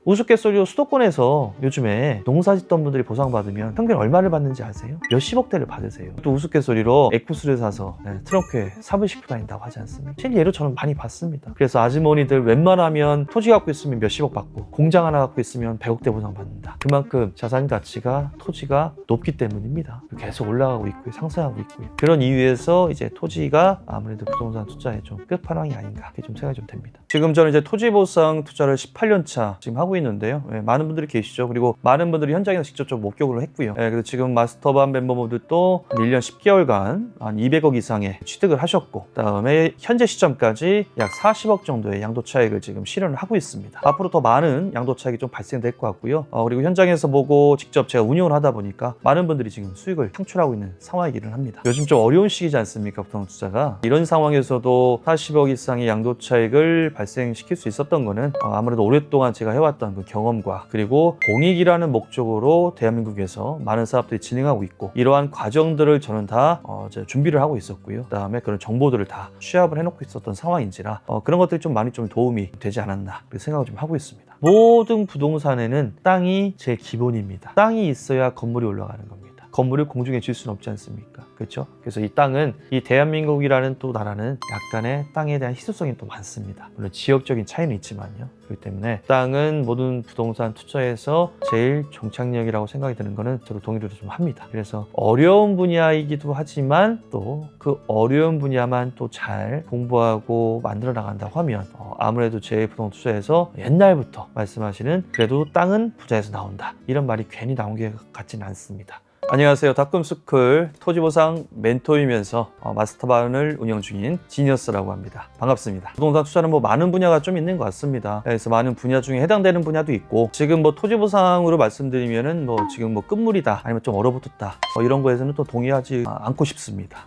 우스갯소리로 수도권에서 요즘에 농사 짓던 분들이 보상받으면 평균 얼마를 받는지 아세요? 몇십억대를 받으세요. 또 우스갯소리로 에쿠스를 사서 트렁크에 삽을 싣고 다닌다고 하지 않습니까? 실례로 저는 많이 봤습니다. 그래서 아주머니들 웬만하면 토지 갖고 있으면 몇십억 받고 공장 하나 갖고 있으면 100억대 보상받는다. 그만큼 자산 가치가 토지가 높기 때문입니다. 계속 올라가고 있고요. 상승하고 있고요. 그런 이유에서 이제 토지가 아무래도 부동산 투자의 좀 끝판왕이 아닌가 이렇게 좀 생각이 좀 됩니다. 지금 저는 이제 토지 보상 투자를 18년 차 지금 하고 있는데요. 많은 분들이 계시죠. 그리고 많은 분들이 현장에서 직접 좀 목격을 했고요. 그래서 지금 마스터반 멤버분들도 1년 10개월간 한 200억 이상의 취득을 하셨고, 그다음에 현재 시점까지 약 40억 정도의 양도 차익을 지금 실현을 하고 있습니다. 앞으로 더 많은 양도 차익이 좀 발생될 것 같고요. 그리고 현장에서 보고 직접 제가 운영을 하다 보니까 많은 분들이 지금 수익을 창출하고 있는 상황이기는 합니다. 요즘 좀 어려운 시기지 않습니까? 부동산 투자가. 이런 상황에서도 40억 이상의 양도 차익을 발생시킬 수 있었던 거는 아무래도 오랫동안 제가 해왔던 그 경험과, 그리고 공익이라는 목적으로 대한민국에서 많은 사업들이 진행하고 있고, 이러한 과정들을 저는 다 준비를 하고 있었고요. 그다음에 그런 정보들을 다 취합을 해놓고 있었던 상황인지라 그런 것들이 좀 많이 좀 도움이 되지 않았나 그렇게 생각을 좀 하고 있습니다. 모든 부동산에는 땅이 제일 기본입니다. 땅이 있어야 건물이 올라가는 겁니다. 건물을 공중에 질 수는 없지 않습니까? 그렇죠? 그래서 이 땅은, 이 대한민국이라는 또 나라는 약간의 땅에 대한 희소성이 또 많습니다. 물론 지역적인 차이는 있지만요. 그렇기 때문에 땅은 모든 부동산 투자에서 제일 종착역이라고 생각이 드는 거는 저도 동의를 좀 합니다. 그래서 어려운 분야이기도 하지만 또 그 어려운 분야만 또 잘 공부하고 만들어 나간다고 하면 아무래도 제 부동산 투자에서 옛날부터 말씀하시는 그래도 땅은 부자에서 나온다, 이런 말이 괜히 나온 게 같지는 않습니다. 안녕하세요. 닥금스쿨 토지보상 멘토이면서 마스터반을 운영 중인 지니어스라고 합니다. 반갑습니다. 부동산 투자는 많은 분야가 좀 있는 것 같습니다. 그래서 많은 분야 중에 해당되는 분야도 있고, 지금 토지보상으로 말씀드리면은 지금 끝물이다, 아니면 좀 얼어붙었다, 이런 거에서는 또 동의하지 않고 싶습니다.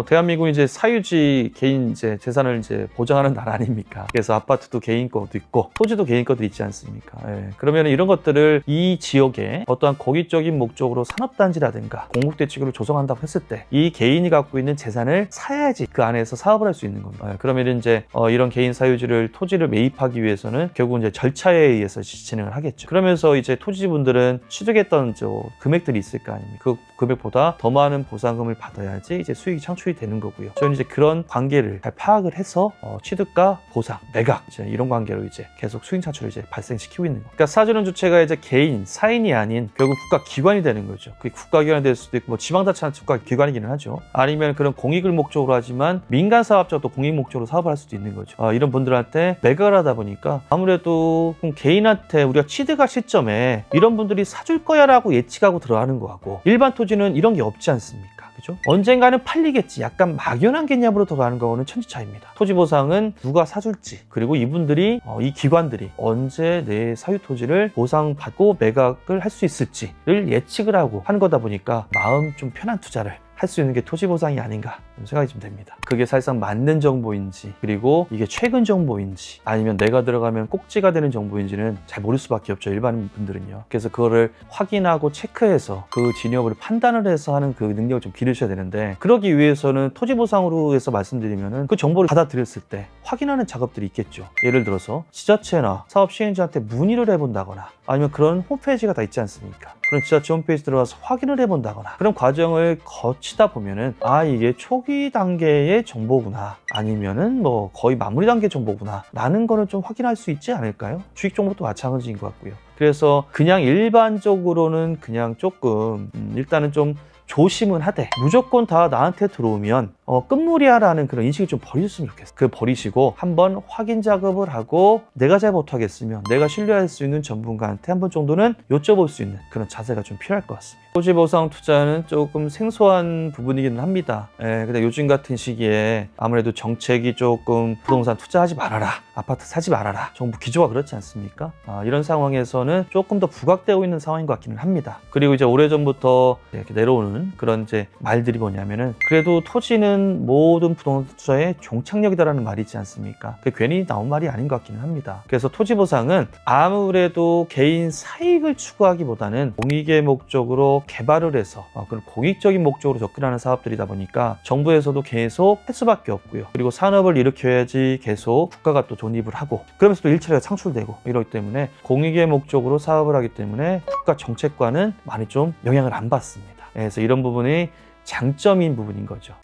대한민국이 이제 사유지 개인 재산을 보장하는 나라 아닙니까? 그래서 아파트도 개인 거도 있고 토지도 개인 것도 있지 않습니까? 그러면 이런 것들을 이 지역에 어떠한 공익적인 목적으로 산업단지라든가 공국대책으로 조성한다고 했을 때 이 개인이 갖고 있는 재산을 사야지 그 안에서 사업을 할 수 있는 겁니다. 그러면 이런 개인 사유지를 토지를 매입하기 위해서는 결국 절차에 의해서 진행을 하겠죠. 그러면서 토지분들은 취득했던 금액들이 있을 거 아닙니까? 그 금액보다 더 많은 보상금을 받아야지 수익이 창출이 되는 거고요. 저는 결런 관계를 잘 파악을 해서 취득과 보상, 매각 이런 관계로 계속 수익 창출을 발생시키고 있는 거예요. 그러니까 사주는 주체가 개인, 사인이 아닌 결국 국가기관이 되는 거죠. 그게 국가기관이 될 수도 있고 지방자치단체 국가기관이기는 하죠. 아니면 그런 공익을 목적으로 하지만 민간 사업자도 공익 목적으로 사업을 할 수도 있는 거죠. 이런 분들한테 매각을 하다 보니까 아무래도 개인한테 우리가 취득할 시점에 이런 분들이 사줄 거야 라고 예측하고 들어가는 거하고, 일반 토지는 이런 게 없지 않습니까? 그죠? 언젠가는 팔리겠지, 약간 막연한 개념으로 들어가는 거는 천지차이입니다. 토지 보상은 누가 사줄지, 그리고 이분들이 이 기관들이 언제 내 사유 토지를 보상받고 매각을 할 수 있을지를 예측을 하고 하는 거다 보니까 마음 좀 편한 투자를 할 수 있는 게 토지 보상이 아닌가 생각이 좀 됩니다. 그게 사실상 맞는 정보인지, 그리고 이게 최근 정보인지, 아니면 내가 들어가면 꼭지가 되는 정보인지는 잘 모를 수밖에 없죠, 일반 분들은요. 그래서 그거를 확인하고 체크해서 그 진역을 판단을 해서 하는 그 능력을 좀 기르셔야 되는데, 그러기 위해서는 토지 보상으로 해서 말씀드리면은 그 정보를 받아들였을 때 확인하는 작업들이 있겠죠. 예를 들어서 지자체나 사업 시행자한테 문의를 해본다거나, 아니면 그런 홈페이지가 다 있지 않습니까? 그런 지자체 홈페이지 들어가서 확인을 해본다거나, 그런 과정을 거치다 보면은 이게 초기 단계의 정보구나, 아니면은 거의 마무리 단계 정보구나 라는 거는 좀 확인할 수 있지 않을까요? 주식 정보도 마찬가지인 것 같고요. 그래서 그냥 일반적으로는 그냥 조금 일단은 좀 조심은 하되, 무조건 다 나한테 들어오면 끝물이야라는 그런 인식을 좀 버리셨으면 좋겠어요. 그 버리시고 한번 확인 작업을 하고, 내가 잘 못하겠으면 내가 신뢰할 수 있는 전문가한테 한번 정도는 여쭤볼 수 있는 그런 자세가 좀 필요할 것 같습니다. 토지 보상 투자는 조금 생소한 부분이기는 합니다. 근데 요즘 같은 시기에 아무래도 정책이 조금 부동산 투자하지 말아라, 아파트 사지 말아라, 정부 기조가 그렇지 않습니까? 이런 상황에서는 조금 더 부각되고 있는 상황인 것 같기는 합니다. 그리고 오래전부터 이렇게 내려오는 하는 그런 이제 말들이 뭐냐면은 그래도 토지는 모든 부동산 투자의 종착역이다라는 말이 있지 않습니까? 그게 괜히 나온 말이 아닌 것 같기는 합니다. 그래서 토지 보상은 아무래도 개인 사익을 추구하기보다는 공익의 목적으로 개발을 해서 그런 공익적인 목적으로 접근하는 사업들이다 보니까 정부에서도 계속 할 수밖에 없고요. 그리고 산업을 일으켜야지 계속 국가가 또 존입을 하고 그러면서 또 일처리가 창출되고 이러기 때문에 공익의 목적으로 사업을 하기 때문에 국가 정책과는 많이 좀 영향을 안 받습니다. 그래서 이런 부분이 장점인 부분인 거죠.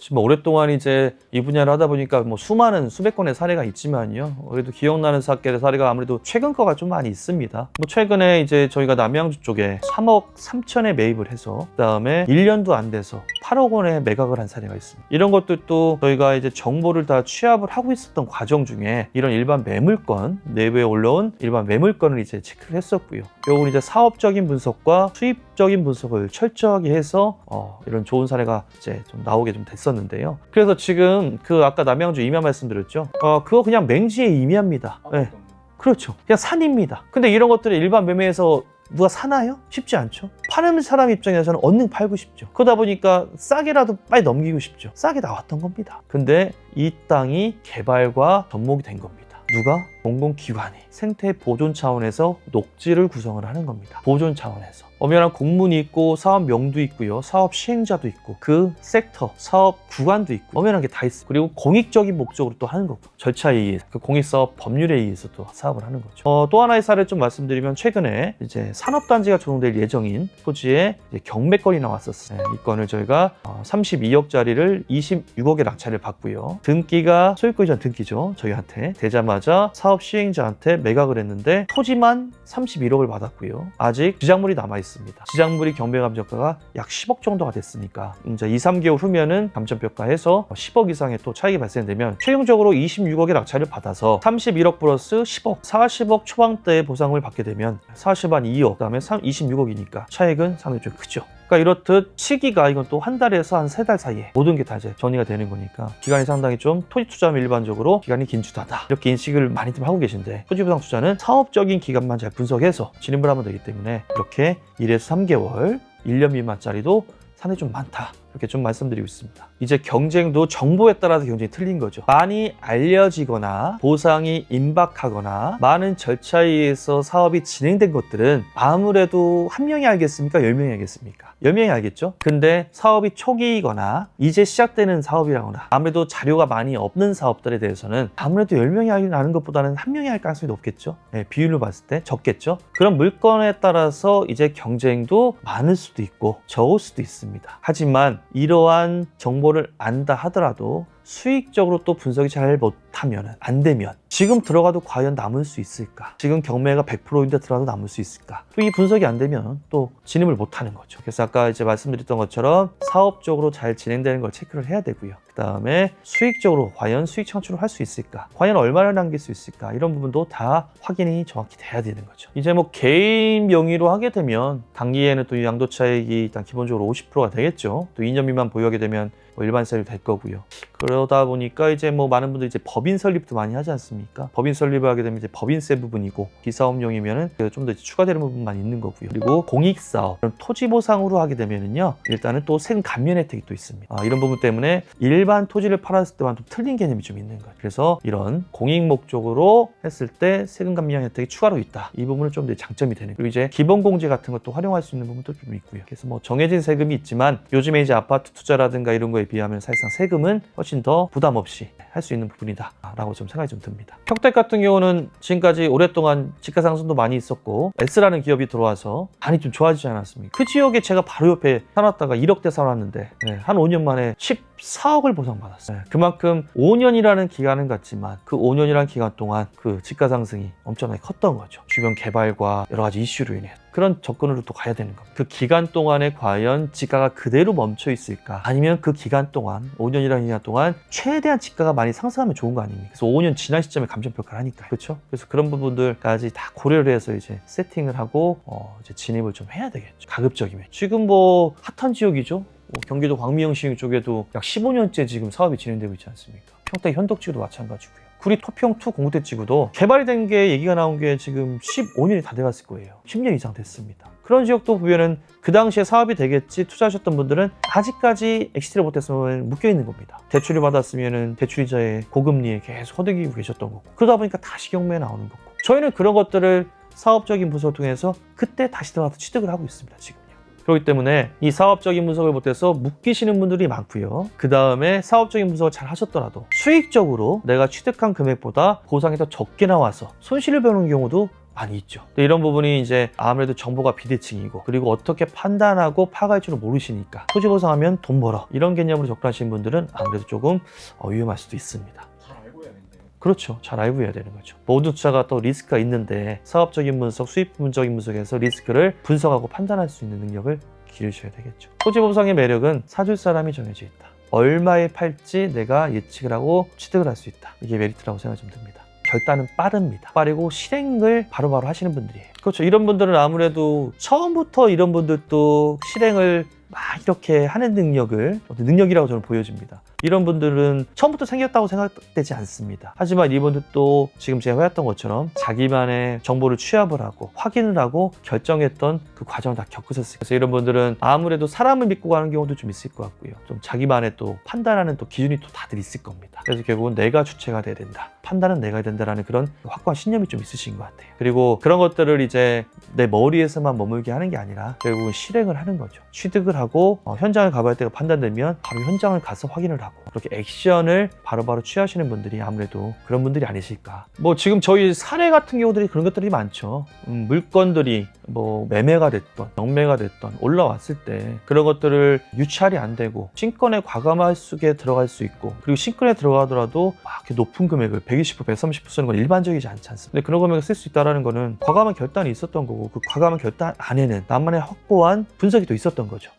지금 오랫동안 이제 이 분야를 하다 보니까 뭐 수많은 수백 건의 사례가 있지만요. 그래도 기억나는 사례가 아무래도 최근 거가 좀 많이 있습니다. 뭐 최근에 이제 저희가 남양주 쪽에 3억 3천에 매입을 해서 그다음에 1년도 안 돼서 8억 원에 매각을 한 사례가 있습니다. 이런 것들도 저희가 이제 정보를 다 취합을 하고 있었던 과정 중에 이런 일반 매물건, 내부에 올라온 일반 매물건을 이제 체크를 했었고요. 요건 이제 사업적인 분석과 수입적인 분석을 철저하게 해서 이런 좋은 사례가 이제 좀 나오게 좀 됐었는데요. 그래서 지금 그 아까 남양주 임야 말씀드렸죠. 그거 그냥 맹지의 임야입니다. 네. 그렇죠. 그냥 산입니다. 근데 이런 것들을 일반 매매에서 누가 사나요? 쉽지 않죠. 파는 사람 입장에서는 얼른 팔고 싶죠. 그러다 보니까 싸게라도 빨리 넘기고 싶죠. 싸게 나왔던 겁니다. 근데 이 땅이 개발과 접목이 된 겁니다. 누가? 공공기관이 생태 보존 차원에서 녹지를 구성을 하는 겁니다. 보존 차원에서. 엄연한 공문이 있고 사업명도 있고요. 사업 시행자도 있고 그 섹터, 사업 구간도 있고 엄연한 게 다 있어요. 그리고 공익적인 목적으로 또 하는 거고 절차에 의해서 그 공익사업 법률에 의해서 또 사업을 하는 거죠. 또 하나의 사례를 좀 말씀드리면 최근에 이제 산업단지가 조성될 예정인 토지에 이제 경매건이 나왔었어요. 이 건을 저희가 32억짜리를 26억에 낙찰을 받고요. 등기가 소유권 이전 등기죠. 저희한테 되자마자 사업 시행자한테 매각을 했는데 토지만 31억을 받았고요. 아직 지작물이 남아있습니다. 지작물이 경매감정가가 약 10억 정도가 됐으니까 이제 2, 3개월 후면은 감정평가해서 10억 이상의 또 차익이 발생되면 최종적으로 26억의 낙찰을 받아서 31억 플러스 10억, 40억 초반대의 보상을 받게 되면 40 한 2억, 그 다음에 26억이니까 차익은 상당히 좀 크죠. 그러니까 이렇듯 시기가 이건 또 한 달에서 한 3달 사이에 모든 게 다 이제 정리가 되는 거니까 기간이 상당히 좀 토지 투자하면 일반적으로 기간이 긴주다다 이렇게 인식을 많이들 하고 계신데 토지부상 투자는 사업적인 기간만 잘 분석해서 진입을 하면 되기 때문에 이렇게 1에서 3개월 1년 미만짜리도 상당히 좀 많다 이렇게 좀 말씀드리고 있습니다. 이제 경쟁도 정보에 따라서 경쟁이 틀린 거죠. 많이 알려지거나 보상이 임박하거나 많은 절차에 의해서 사업이 진행된 것들은 아무래도 한 명이 알겠습니까? 10명이 알겠습니까? 10명이 알겠죠? 근데 사업이 초기이거나 이제 시작되는 사업이라거나 아무래도 자료가 많이 없는 사업들에 대해서는 아무래도 10명이 아는 것보다는 한 명이 할 가능성이 높겠죠? 네, 비율로 봤을 때 적겠죠? 그런 물건에 따라서 이제 경쟁도 많을 수도 있고 적을 수도 있습니다. 하지만 이러한 정보를 안다 하더라도 수익적으로 또 분석이 잘 못하면 안 되면 지금 들어가도 과연 남을 수 있을까? 지금 경매가 100%인데 들어가도 남을 수 있을까? 또 이 분석이 안 되면 또 진입을 못하는 거죠. 그래서 아까 이제 말씀드렸던 것처럼 사업적으로 잘 진행되는 걸 체크를 해야 되고요. 그 다음에 수익적으로 과연 수익 창출을 할 수 있을까? 과연 얼마나 남길 수 있을까? 이런 부분도 다 확인이 정확히 돼야 되는 거죠. 이제 뭐 개인 명의로 하게 되면 단기에는 또 양도차익이 일단 기본적으로 50%가 되겠죠. 또 2년 미만 보유하게 되면 일반세율 될 거고요. 그러다 보니까 이제 뭐 많은 분들이 이제 법인 설립도 많이 하지 않습니까? 법인 설립을 하게 되면 이제 법인세 부분이고 비사업용이면은 좀 더 추가되는 부분만 있는 거고요. 그리고 공익사업, 토지 보상으로 하게 되면은요, 일단은 또 세금 감면 혜택이 또 있습니다. 이런 부분 때문에 일반 토지를 팔았을 때만 좀 틀린 개념이 좀 있는 거예요. 그래서 이런 공익 목적으로 했을 때 세금 감면 혜택이 추가로 있다. 이 부분은 좀 더 장점이 되는 거예요. 그리고 이제 기본 공제 같은 것도 활용할 수 있는 부분도 좀 있고요. 그래서 뭐 정해진 세금이 있지만 요즘에 이제 아파트 투자라든가 이런 거에 비하면 사실상 세금은 훨씬 더 부담 없이 할 수 있는 부분이다 라고 좀 생각이 좀 듭니다. 평택 같은 경우는 지금까지 오랫동안 지가 상승도 많이 있었고 S라는 기업이 들어와서 많이 좀 좋아지지 않았습니까? 그 지역에 제가 바로 옆에 사놨다가 1억대 사놨는데 한 5년 만에 14억을 보상받았어요. 그만큼 5년이라는 기간은 같지만 그 5년이라는 기간 동안 그 지가 상승이 엄청나게 컸던 거죠. 주변 개발과 여러 가지 이슈로 인해 그런 접근으로 또 가야 되는 겁니다. 그 기간 동안에 과연 지가가 그대로 멈춰 있을까? 아니면 그 기간 동안 5년이라는 기간 동안 최대한 지가가 많이 상승하면 좋은 거 아닙니까? 그래서 5년 지난 시점에 감정평가를 하니까 그렇죠? 그래서 그런 부분들까지 다 고려를 해서 이제 세팅을 하고 이제 진입을 좀 해야 되겠죠. 가급적이면 지금 뭐 핫한 지역이죠. 경기도 광미영시 쪽에도 약 15년째 지금 사업이 진행되고 있지 않습니까? 평택 현덕지구도 마찬가지고요. 구리 토평2 공대지구도 개발이 된 게 얘기가 나온 게 지금 15년이 다 돼갔을 거예요. 10년 이상 됐습니다. 그런 지역도 보면은 그 당시에 사업이 되겠지 투자하셨던 분들은 아직까지 엑시트를 못했으면 묶여있는 겁니다. 대출을 받았으면 대출이자에 고금리에 계속 허덕이고 계셨던 거고, 그러다 보니까 다시 경매에 나오는 거고, 저희는 그런 것들을 사업적인 분석을 통해서 그때 다시 들어가서 취득을 하고 있습니다. 지금요. 그렇기 때문에 이 사업적인 분석을 못해서 묶이시는 분들이 많고요. 그 다음에 사업적인 분석을 잘 하셨더라도 수익적으로 내가 취득한 금액보다 보상이 더 적게 나와서 손실을 보는 경우도 많이 있죠. 이런 부분이 이제 아무래도 정보가 비대칭이고, 그리고 어떻게 판단하고 파악할 줄을 모르시니까 토지 보상하면 돈 벌어 이런 개념으로 접근하시는 분들은 아무래도 조금 위험할 수도 있습니다. 잘 알고 해야 되는데요. 그렇죠. 잘 알고 해야 되는 거죠. 모든 투자가 또 리스크가 있는데 사업적인 분석, 수익적인 분석에서 리스크를 분석하고 판단할 수 있는 능력을 기르셔야 되겠죠. 토지 보상의 매력은 사줄 사람이 정해져 있다. 얼마에 팔지 내가 예측을 하고 취득을 할 수 있다. 이게 메리트라고 생각이 좀 듭니다. 결단은 빠릅니다. 빠르고 실행을 바로바로 하시는 분들이에요. 그렇죠. 이런 분들은 아무래도 처음부터 이런 분들도 실행을 막 이렇게 하는 능력이라고 저는 보여집니다. 이런 분들은 처음부터 생겼다고 생각되지 않습니다. 하지만 이분들도 지금 제가 해왔던 것처럼 자기만의 정보를 취합을 하고 확인을 하고 결정했던 그 과정을 다 겪으셨어요. 그래서 이런 분들은 아무래도 사람을 믿고 가는 경우도 좀 있을 것 같고요. 좀 자기만의 또 판단하는 또 기준이 또 다들 있을 겁니다. 그래서 결국은 내가 주체가 돼야 된다. 판단은 내가 해야 된다라는 그런 확고한 신념이 좀 있으신 것 같아요. 그리고 그런 것들을 이제 내 머리에서만 머물게 하는 게 아니라 결국은 실행을 하는 거죠. 취득을 하고 현장을 가봐야 때가 판단되면 바로 현장을 가서 확인을 하고 그렇게 액션을 바로바로 취하시는 분들이 아무래도 그런 분들이 아니실까. 뭐 지금 저희 사례 같은 경우들이 그런 것들이 많죠. 물건들이 뭐 매매가 됐던 영매가 됐던 올라왔을 때 그런 것들을 유찰이 안 되고 신권에 과감할 속에 들어갈 수 있고, 그리고 신권에 들어가더라도 막 이렇게 높은 금액을 120%, 130% 쓰는 건 일반적이지 않지 않습니까? 근데 그런 금액을 쓸 수 있다는 거는 과감한 결단이 있었던 거고, 그 과감한 결단 안에는 나만의 확고한 분석이 또 있었던 거죠.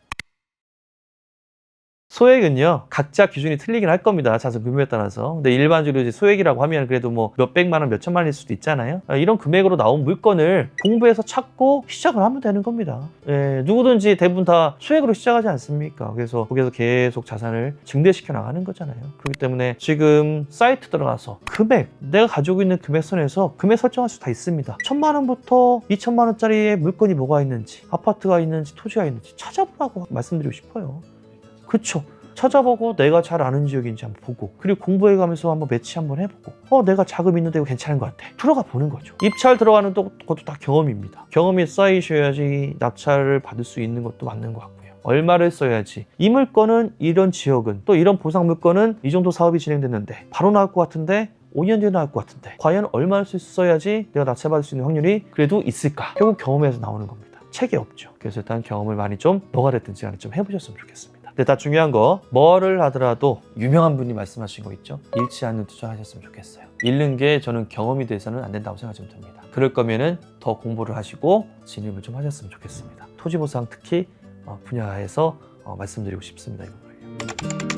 소액은요, 각자 기준이 틀리긴 할 겁니다. 자산 규모에 따라서. 근데 일반적으로 이제 소액이라고 하면 그래도 뭐 몇백만 원, 몇천만 원일 수도 있잖아요. 이런 금액으로 나온 물건을 공부해서 찾고 시작을 하면 되는 겁니다. 예, 누구든지 대부분 다 소액으로 시작하지 않습니까? 그래서 거기서 계속 자산을 증대시켜 나가는 거잖아요. 그렇기 때문에 지금 사이트 들어가서 금액, 내가 가지고 있는 금액선에서 금액 설정할 수 다 있습니다. 1,000만 원부터 2,000만 원짜리의 물건이 뭐가 있는지, 아파트가 있는지, 토지가 있는지 찾아보라고 말씀드리고 싶어요. 그쵸? 찾아보고 내가 잘 아는 지역인지 한번 보고, 그리고 공부해가면서 한번 매치 한번 해보고, 내가 자금 있는데 이거 괜찮은 것 같아. 들어가 보는 거죠. 입찰 들어가는 것도 다 경험입니다. 경험이 쌓이셔야지 낙찰을 받을 수 있는 것도 맞는 것 같고요. 얼마를 써야지, 이 물건은 이런 지역은 또 이런 보상 물건은 이 정도 사업이 진행됐는데 바로 나올 것 같은데 5년 뒤에 나올 것 같은데 과연 얼마를 써야지 내가 낙찰받을 수 있는 확률이 그래도 있을까? 결국 경험에서 나오는 겁니다. 책이 없죠. 그래서 일단 경험을 많이 좀 뭐가 됐든지 간에 좀 해보셨으면 좋겠습니다. 근데 다 중요한 거, 뭐를 하더라도 유명한 분이 말씀하신 거 있죠? 잃지 않는 투자를 하셨으면 좋겠어요. 잃는 게 저는 경험이 돼서는 안 된다고 생각이 좀 듭니다. 그럴 거면은 더 공부를 하시고 진입을 좀 하셨으면 좋겠습니다. 토지보상 특히 분야에서 말씀드리고 싶습니다. 이 부분을요.